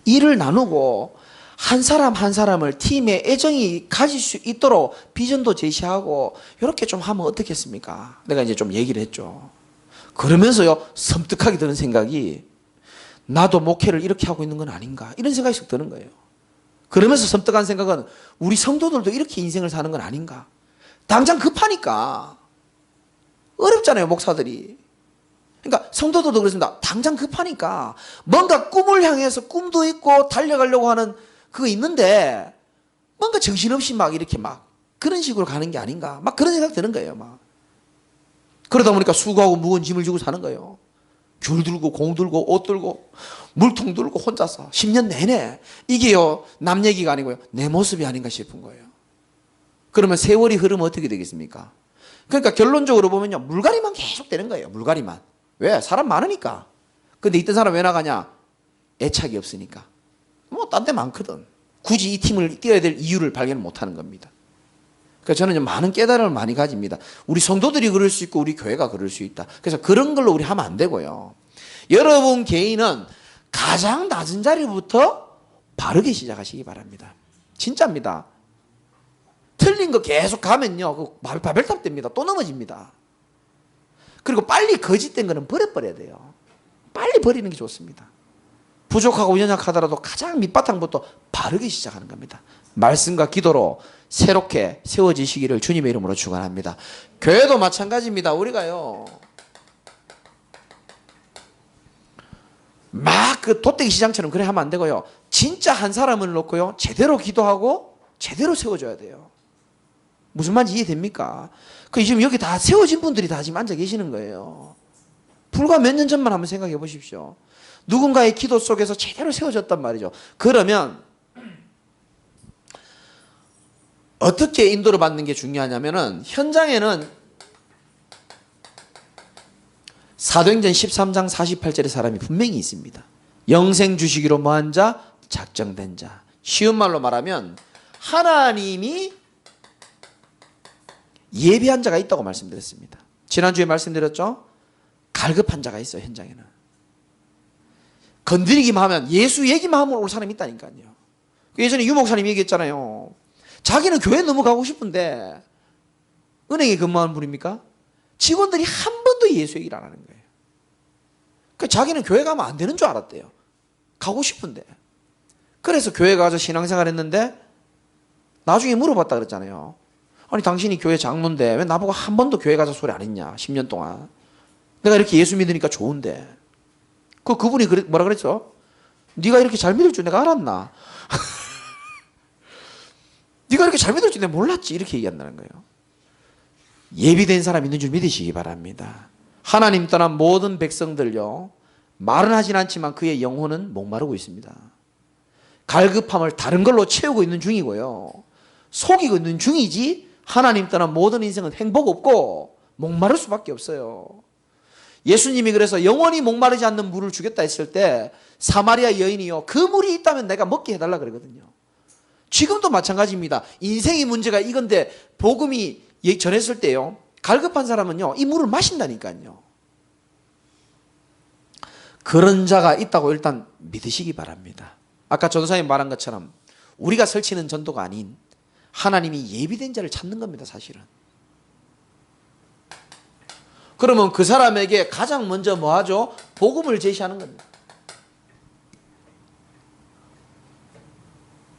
일을 나누고 한 사람 한 사람을 팀의 애정이 가질 수 있도록 비전도 제시하고 이렇게 좀 하면 어떻겠습니까? 내가 이제 좀 얘기를 했죠. 그러면서요 섬뜩하게 드는 생각이 나도 목회를 이렇게 하고 있는 건 아닌가 이런 생각이 쓱 드는 거예요. 그러면서 섬뜩한 생각은 우리 성도들도 이렇게 인생을 사는 건 아닌가. 당장 급하니까 어렵잖아요 목사들이. 그러니까 성도들도 그렇습니다. 당장 급하니까 뭔가 꿈을 향해서 꿈도 있고 달려가려고 하는 그거 있는데 뭔가 정신없이 막 이렇게 막 그런 식으로 가는 게 아닌가 막 그런 생각 드는 거예요. 막 그러다 보니까 수고하고 무거운 짐을 지고 사는 거예요. 귤 들고 공 들고 옷 들고 물통 들고 혼자서 10년 내내 이게요 남 얘기가 아니고요 내 모습이 아닌가 싶은 거예요. 그러면 세월이 흐르면 어떻게 되겠습니까? 그러니까 결론적으로 보면요 물갈이만 계속 되는 거예요. 물갈이만. 왜? 사람 많으니까. 근데 이딴 사람 왜 나가냐? 애착이 없으니까. 딴 데 많거든. 굳이 이 팀을 뛰어야 될 이유를 발견 못하는 겁니다. 그러니까 저는 많은 깨달음을 많이 가집니다. 우리 성도들이 그럴 수 있고 우리 교회가 그럴 수 있다. 그래서 그런 걸로 우리 하면 안 되고요. 여러분 개인은 가장 낮은 자리부터 바르게 시작하시기 바랍니다. 진짜입니다. 틀린 거 계속 가면요 바벨탑 됩니다. 또 넘어집니다. 그리고 빨리 거짓된 거는 버려버려야 돼요. 빨리 버리는 게 좋습니다. 부족하고 연약하더라도 가장 밑바탕부터 바르게 시작하는 겁니다. 말씀과 기도로 새롭게 세워지시기를 주님의 이름으로 축원합니다. 교회도 마찬가지입니다. 우리가요 막 그 돗대기 시장처럼 그래 하면 안 되고요. 진짜 한 사람을 놓고요. 제대로 기도하고 제대로 세워줘야 돼요. 무슨 말인지 이해됩니까? 그 지금 여기 다 세워진 분들이 다 지금 앉아 계시는 거예요. 불과 몇 년 전만 한번 생각해 보십시오. 누군가의 기도 속에서 제대로 세워졌단 말이죠. 그러면 어떻게 인도를 받는 게 중요하냐면은 현장에는 사도행전 13장 48절의 사람이 분명히 있습니다. 영생 주시기로 뭐한 자, 작정된 자. 쉬운 말로 말하면 하나님이 예비한 자가 있다고 말씀드렸습니다. 지난주에 말씀드렸죠? 갈급한 자가 있어요, 현장에는. 건드리기만 하면, 예수 얘기만 하면 올 사람이 있다니까요. 예전에 유 목사님 얘기했잖아요. 자기는 교회 너무 가고 싶은데 은행에 근무하는 분입니까? 직원들이 한 번도 예수 얘기를 안 하는 거예요. 그러니까 자기는 교회 가면 안 되는 줄 알았대요. 가고 싶은데. 그래서 교회 가서 신앙생활 했는데 나중에 물어봤다 그랬잖아요. 아니 당신이 교회 장로인데 왜 나보고 한 번도 교회 가서 소리 안 했냐 10년 동안. 내가 이렇게 예수 믿으니까 좋은데. 그분이 뭐라 그랬죠? 네가 이렇게 잘 믿을 줄 내가 알았나? 네가 이렇게 잘 믿을 줄 내가 몰랐지. 이렇게 얘기한다는 거예요. 예비된 사람 있는 줄 믿으시기 바랍니다. 하나님 떠난 모든 백성들요, 말은 하진 않지만 그의 영혼은 목마르고 있습니다. 갈급함을 다른 걸로 채우고 있는 중이고요, 속이고 있는 중이지 하나님 떠난 모든 인생은 행복 없고 목마를 수밖에 없어요. 예수님이 그래서 영원히 목마르지 않는 물을 주겠다 했을 때 사마리아 여인이요, 그 물이 있다면 내가 먹게 해달라 그러거든요. 지금도 마찬가지입니다. 인생의 문제가 이건데 복음이 전했을 때요, 갈급한 사람은요 이 물을 마신다니까요. 그런 자가 있다고 일단 믿으시기 바랍니다. 아까 전도사님 말한 것처럼 우리가 설치는 전도가 아닌 하나님이 예비된 자를 찾는 겁니다, 사실은. 그러면 그 사람에게 가장 먼저 뭐 하죠? 복음을 제시하는 겁니다.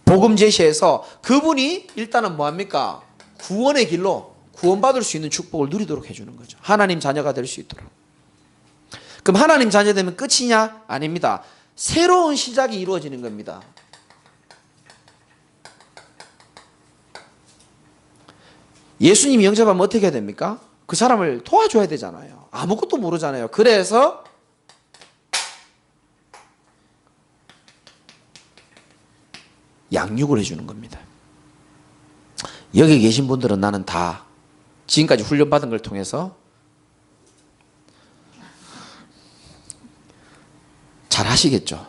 복음 제시해서 그분이 일단은 뭐 합니까? 구원의 길로 구원받을 수 있는 축복을 누리도록 해주는 거죠. 하나님 자녀가 될 수 있도록. 그럼 하나님 자녀 되면 끝이냐? 아닙니다. 새로운 시작이 이루어지는 겁니다. 예수님이 영접하면 어떻게 해야 됩니까? 그 사람을 도와줘야 되잖아요. 아무것도 모르잖아요. 그래서 양육을 해주는 겁니다. 여기 계신 분들은 나는 다 지금까지 훈련받은 걸 통해서 잘 하시겠죠.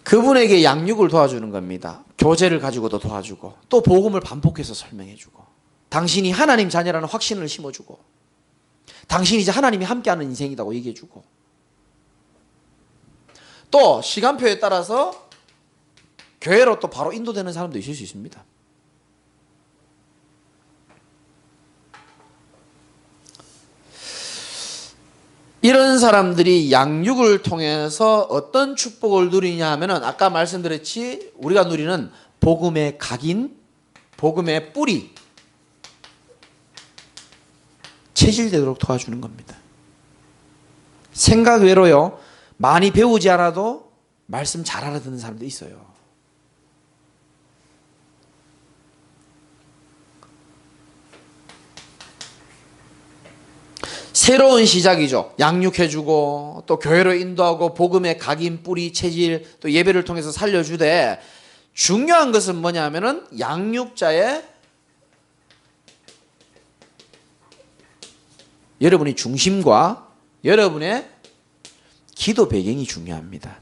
그분에게 양육을 도와주는 겁니다. 교제를 가지고도 도와주고 또 복음을 반복해서 설명해주고 당신이 하나님 자녀라는 확신을 심어주고 당신이 이제 하나님이 함께하는 인생이라고 얘기해주고 또 시간표에 따라서 교회로 또 바로 인도되는 사람도 있을 수 있습니다. 이런 사람들이 양육을 통해서 어떤 축복을 누리냐 하면은 아까 말씀드렸지, 우리가 누리는 복음의 각인, 복음의 뿌리, 체질되도록 도와주는 겁니다. 생각 외로요, 많이 배우지 않아도 말씀 잘 알아듣는 사람도 있어요. 새로운 시작이죠. 양육해주고 또 교회로 인도하고 복음의 각인, 뿌리, 체질, 또 예배를 통해서 살려주되, 중요한 것은 뭐냐 하면은 양육자의 여러분의 중심과 여러분의 기도 배경이 중요합니다.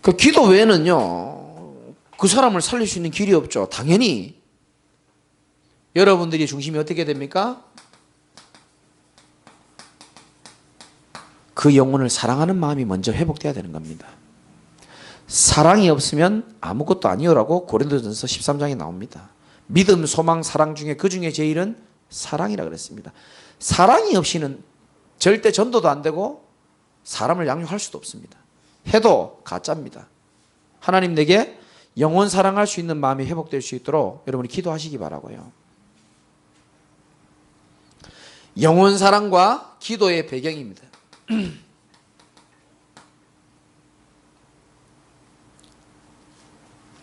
그 기도 외에는요 그 사람을 살릴 수 있는 길이 없죠. 당연히 여러분들이 중심이 어떻게 됩니까? 그 영혼을 사랑하는 마음이 먼저 회복돼야 되는 겁니다. 사랑이 없으면 아무것도 아니오라고 고린도전서 13장에 나옵니다. 믿음, 소망, 사랑 중에 그 중에 제일은 사랑이라 그랬습니다. 사랑이 없이는 절대 전도도 안 되고 사람을 양육할 수도 없습니다. 해도 가짜입니다. 하나님 내게 영혼 사랑할 수 있는 마음이 회복될 수 있도록 여러분이 기도하시기 바라고요. 영혼 사랑과 기도의 배경입니다.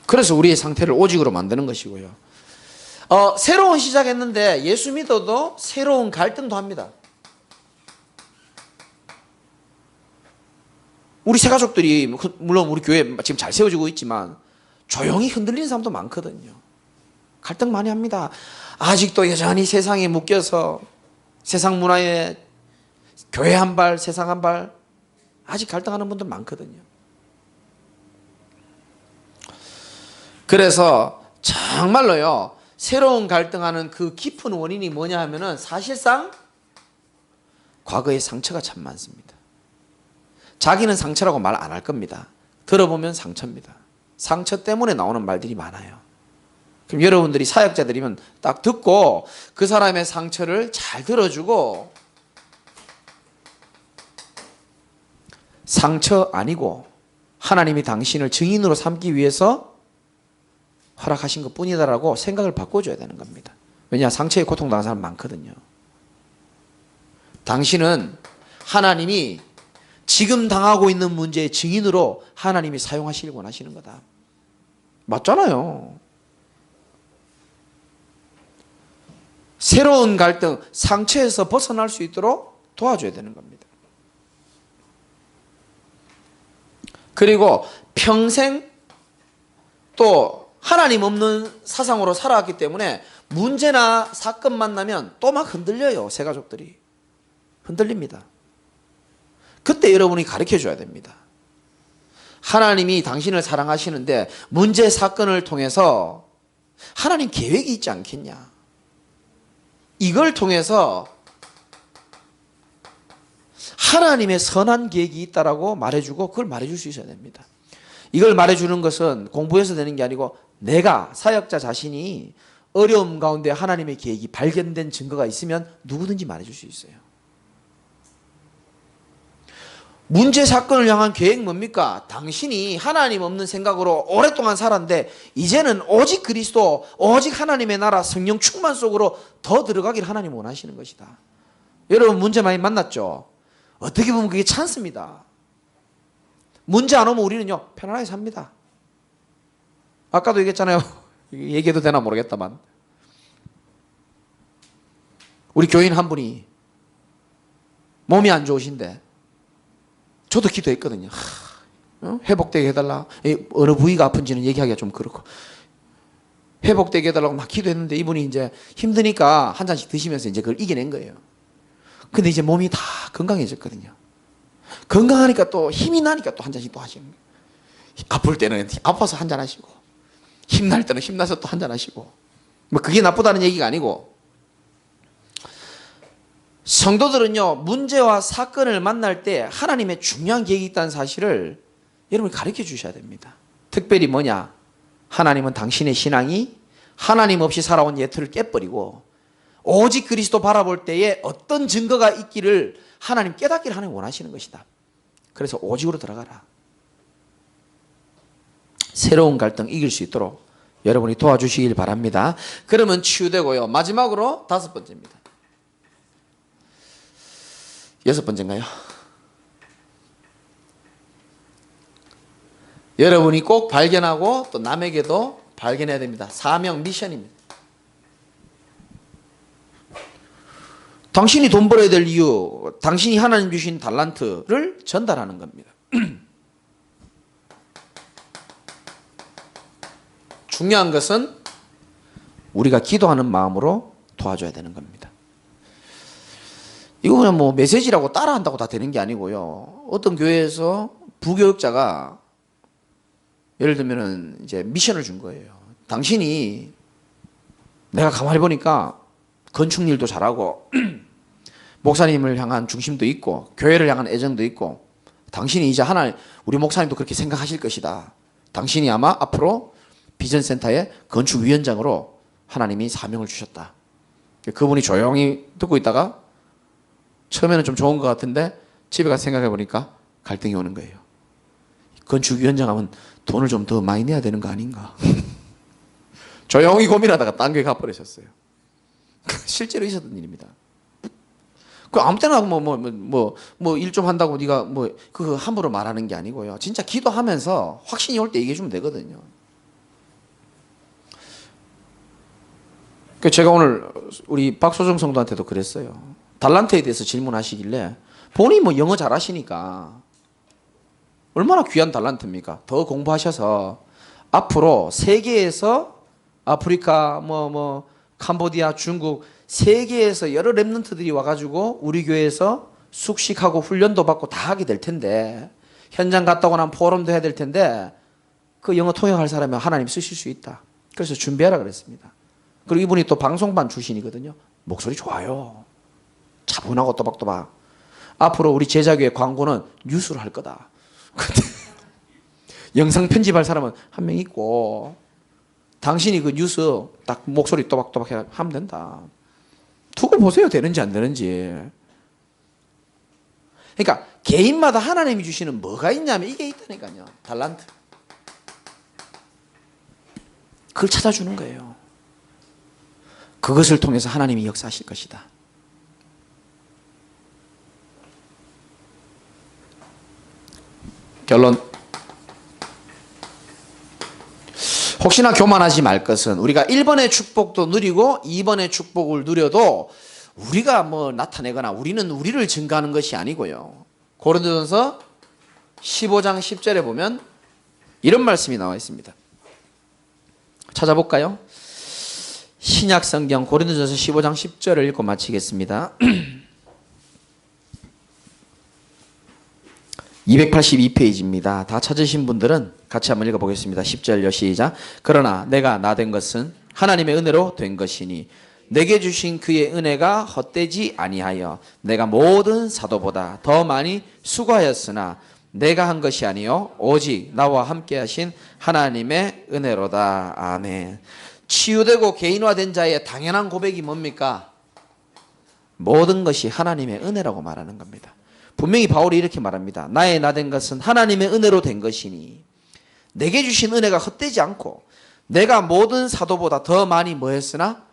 그래서 우리의 상태를 오직으로 만드는 것이고요. 새로운 시작했는데 예수 믿어도 새로운 갈등도 합니다. 우리 새 가족들이 물론 우리 교회 지금 잘 세워지고 있지만 조용히 흔들리는 사람도 많거든요. 갈등 많이 합니다. 아직도 여전히 세상에 묶여서 세상 문화에 교회 한 발, 세상 한 발 아직 갈등하는 분들 많거든요. 그래서 정말로요, 새로운 갈등하는 그 깊은 원인이 뭐냐 하면은 사실상 과거의 상처가 참 많습니다. 자기는 상처라고 말 안 할 겁니다. 들어보면 상처입니다. 상처 때문에 나오는 말들이 많아요. 그럼 여러분들이 사역자들이면 딱 듣고 그 사람의 상처를 잘 들어주고, 상처 아니고 하나님이 당신을 증인으로 삼기 위해서 허락하신 것 뿐이다라고 생각을 바꿔줘야 되는 겁니다. 왜냐, 상처에 고통당한 사람 많거든요. 당신은 하나님이 지금 당하고 있는 문제의 증인으로 하나님이 사용하시길 원하시는 거다. 맞잖아요. 새로운 갈등, 상처에서 벗어날 수 있도록 도와줘야 되는 겁니다. 그리고 평생 또 하나님 없는 사상으로 살아왔기 때문에 문제나 사건 만나면 또 막 흔들려요. 새 가족들이 흔들립니다. 그때 여러분이 가르쳐 줘야 됩니다. 하나님이 당신을 사랑하시는데 문제 사건을 통해서 하나님 계획이 있지 않겠냐, 이걸 통해서 하나님의 선한 계획이 있다라고 말해주고 그걸 말해줄 수 있어야 됩니다. 이걸 말해주는 것은 공부해서 되는 게 아니고 내가 사역자 자신이 어려움 가운데 하나님의 계획이 발견된 증거가 있으면 누구든지 말해줄 수 있어요. 문제 사건을 향한 계획 뭡니까? 당신이 하나님 없는 생각으로 오랫동안 살았는데 이제는 오직 그리스도, 오직 하나님의 나라, 성령 충만 속으로 더 들어가기를 하나님 원하시는 것이다. 여러분 문제 많이 만났죠? 어떻게 보면 그게 찬스입니다. 문제 안 오면 우리는요 편안하게 삽니다. 아까도 얘기했잖아요. 얘기해도 되나 모르겠다만 우리 교인 한 분이 몸이 안 좋으신데 저도 기도했거든요. 회복되게 해달라. 어느 부위가 아픈지는 얘기하기가 좀 그렇고 회복되게 해달라고 막 기도했는데 이분이 이제 힘드니까 한 잔씩 드시면서 이제 그걸 이겨낸 거예요. 근데 이제 몸이 다 건강해졌거든요. 건강하니까 또 힘이 나니까 또 한 잔씩 또 하시는 거예요. 아플 때는 아파서 한 잔 하시고 힘날 때는 힘나서 또 한 잔 하시고, 뭐 그게 나쁘다는 얘기가 아니고, 성도들은요 문제와 사건을 만날 때 하나님의 중요한 계획이 있다는 사실을 여러분이 가르쳐 주셔야 됩니다. 특별히 뭐냐, 하나님은 당신의 신앙이 하나님 없이 살아온 예틀을 깨버리고 오직 그리스도 바라볼 때에 어떤 증거가 있기를 하나님 깨닫기를 하나님 원하시는 것이다. 그래서 오직으로 들어가라. 새로운 갈등 이길 수 있도록 여러분이 도와주시길 바랍니다. 그러면 치유되고요. 마지막으로 5번째입니다. 6번째인가요? 여러분이 꼭 발견하고 또 남에게도 발견해야 됩니다. 사명, 미션입니다. 당신이 돈 벌어야 될 이유, 당신이 하나님 주신 달란트를 전달하는 겁니다. 중요한 것은 우리가 기도하는 마음으로 도와줘야 되는 겁니다. 이거 그냥 뭐 메시지라고 따라한다고 다 되는 게 아니고요. 어떤 교회에서 부교육자가 예를 들면은 이제 미션을 준 거예요. 당신이, 내가 가만히 보니까 건축 일도 잘하고 목사님을 향한 중심도 있고 교회를 향한 애정도 있고, 당신이 이제 우리 목사님도 그렇게 생각하실 것이다. 당신이 아마 앞으로 비전센터의 건축위원장으로 하나님이 사명을 주셨다. 그분이 조용히 듣고 있다가 처음에는 좀 좋은 것 같은데 집에 가서 생각해 보니까 갈등이 오는 거예요. 건축위원장 하면 돈을 좀 더 많이 내야 되는 거 아닌가. 조용히 고민하다가 딴 교회 가버리셨어요. 실제로 있었던 일입니다. 그 아무 때나 일 좀 한다고 네가 그 함부로 말하는 게 아니고요. 진짜 기도하면서 확신이 올 때 얘기해 주면 되거든요. 그 제가 오늘 우리 박소정 성도한테도 그랬어요. 달란트에 대해서 질문하시길래 본인이 영어 잘하시니까 얼마나 귀한 달란트입니까? 더 공부하셔서 앞으로 세계에서 아프리카 캄보디아, 중국 세계에서 여러 랩런트들이 와가지고 우리 교회에서 숙식하고 훈련도 받고 다 하게 될 텐데 현장 갔다 오고 나면 포럼도 해야 될 텐데 그 영어 통역할 사람이 하나님 쓰실 수 있다. 그래서 준비하라 그랬습니다. 그리고 이분이 또 방송반 출신이거든요. 목소리 좋아요. 차분하고 또박또박. 앞으로 우리 제자교회 광고는 뉴스로 할 거다. 영상 편집할 사람은 한 명 있고 당신이 그 뉴스 딱 목소리 또박또박 하면 된다. 두고 보세요. 되는지 안 되는지. 그러니까 개인마다 하나님이 주시는 뭐가 있냐면 이게 있다니까요. 달란트. 그걸 찾아주는 거예요. 그것을 통해서 하나님이 역사하실 것이다. 결론. 혹시나 교만하지 말 것은 우리가 1번의 축복도 누리고 2번의 축복을 누려도 우리가 나타내거나 우리는 우리를 증가하는 것이 아니고요. 고린도전서 15장 10절에 보면 이런 말씀이 나와 있습니다. 찾아볼까요? 신약 성경 고린도전서 15장 10절을 읽고 마치겠습니다. 282페이지입니다. 다 찾으신 분들은 같이 한번 읽어보겠습니다. 10절요 시작. 그러나 내가 나 된 것은 하나님의 은혜로 된 것이니 내게 주신 그의 은혜가 헛되지 아니하여 내가 모든 사도보다 더 많이 수고하였으나 내가 한 것이 아니요 오직 나와 함께 하신 하나님의 은혜로다. 아멘. 치유되고 개인화된 자의 당연한 고백이 뭡니까? 모든 것이 하나님의 은혜라고 말하는 겁니다. 분명히 바울이 이렇게 말합니다. 나의 나 된 것은 하나님의 은혜로 된 것이니 내게 주신 은혜가 헛되지 않고 내가 모든 사도보다 더 많이 했으나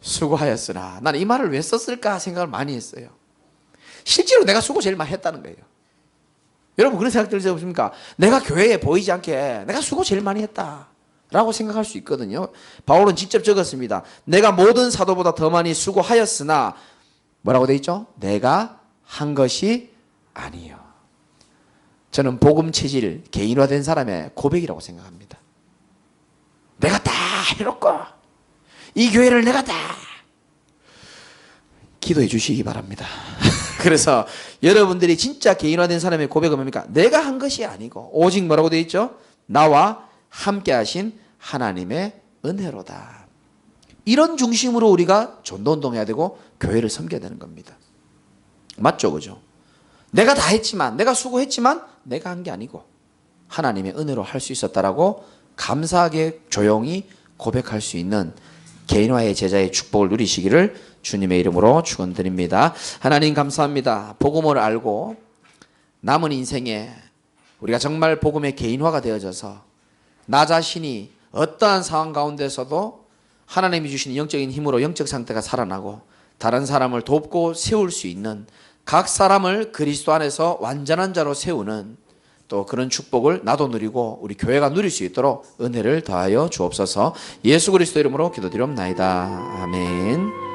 수고하였으나. 나는 이 말을 왜 썼을까 생각을 많이 했어요. 실제로 내가 수고 제일 많이 했다는 거예요. 여러분 그런 생각 들지 않습니까? 내가 교회에 보이지 않게 내가 수고 제일 많이 했다 라고 생각할 수 있거든요. 바울은 직접 적었습니다. 내가 모든 사도보다 더 많이 수고하였으나 뭐라고 돼 있죠? 내가 한 것이 아니요. 저는 복음 체질 개인화된 사람의 고백이라고 생각합니다. 내가 다 해놓고 이 교회를 내가 다 기도해 주시기 바랍니다. 그래서 여러분들이 진짜 개인화된 사람의 고백은 뭡니까? 내가 한 것이 아니고 오직 뭐라고 되어 있죠? 나와 함께 하신 하나님의 은혜로다. 이런 중심으로 우리가 전도운동해야 되고 교회를 섬겨야 되는 겁니다. 맞죠? 그죠? 내가 다 했지만 내가 수고했지만 내가 한 게 아니고 하나님의 은혜로 할 수 있었다라고 감사하게 조용히 고백할 수 있는 개인화의 제자의 축복을 누리시기를 주님의 이름으로 축원드립니다. 하나님 감사합니다. 복음을 알고 남은 인생에 우리가 정말 복음의 개인화가 되어져서 나 자신이 어떠한 상황 가운데서도 하나님이 주시는 영적인 힘으로 영적 상태가 살아나고 다른 사람을 돕고 세울 수 있는 각 사람을 그리스도 안에서 완전한 자로 세우는 또 그런 축복을 나도 누리고 우리 교회가 누릴 수 있도록 은혜를 더하여 주옵소서. 예수 그리스도 이름으로 기도드리옵나이다. 아멘.